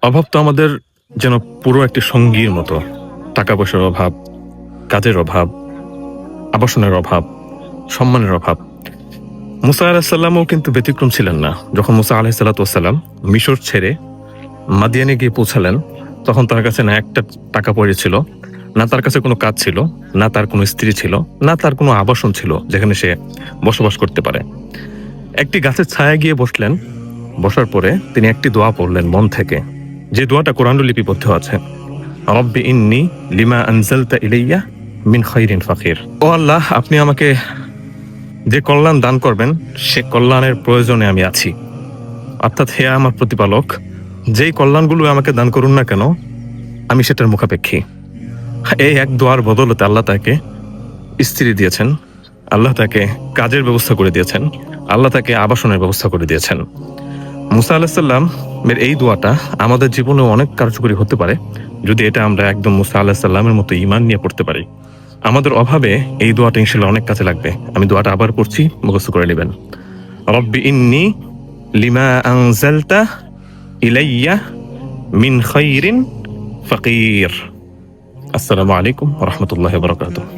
অভাব তো আমাদের যেন পুরো একটি সঙ্গীর মতো। টাকা পয়সার অভাব, কাজের অভাব, আবাসনের অভাব, সম্মানের অভাব। মুসা আলাহিসাল্লামও কিন্তু ব্যতিক্রম ছিলেন না। যখন মুসা আলাহিসাল্লাম মিশর ছেড়ে মাদিয়ানে গিয়ে পৌঁছালেন, তখন তার কাছে না একটা টাকা পয়সা ছিল, না তার কাছে কোনো কাজ ছিল, না তার কোনো স্ত্রী ছিল, না তার কোনো আবাসন ছিল যেখানে সে বসবাস করতে পারে। একটি গাছের ছায়ায় গিয়ে বসলেন। বসার পরে তিনি একটি দোয়া পড়লেন মন থেকে, যে দোয়াটা কোরআন লিপিবদ্ধ আছে, রব্বি ইন্নি লিমা আনজালতা ইলাইয়া মিন খাইরিন ফাকির। ও আল্লাহ, আপনি আমাকে যে কল্যাণ দান করবেন সে কল্যাণের প্রয়োজনে আমি আছি। অর্থাৎ হে আমার প্রতিপালক, যেই কল্যাণগুলো আমাকে দান করুন না কেন, আমি সেটার মুখাপেক্ষী। এই এক দোয়ার বদলতে আল্লাহ তাকে স্ত্রী দিয়েছেন, আল্লাহ তাকে কাজের ব্যবস্থা করে দিয়েছেন, আল্লাহ তাকে আবাসনের ব্যবস্থা করে দিয়েছেন। মুসা আলাহিসাল্লামের এই দোয়াটা আমাদের জীবনেও অনেক কার্যকরী হতে পারে যদি এটা আমরা একদম মুসা আলাহিসাল্লামের মতো ঈমান নিয়ে পড়তে পারি। আমাদের অভাবে এই দোয়াটা ইনশাল্লাহ অনেক কাজে লাগবে। আমি দোয়াটা আবার পড়ছি, মুখস্থ করে নেবেন। রব্বি ইন্নি লিমা আনজালতা ইলাইয়া মিন খাইরিন ফাকির। আসসালামু আলাইকুম ওয়া রাহমাতুল্লাহি ওয়া বারাকাতুহু।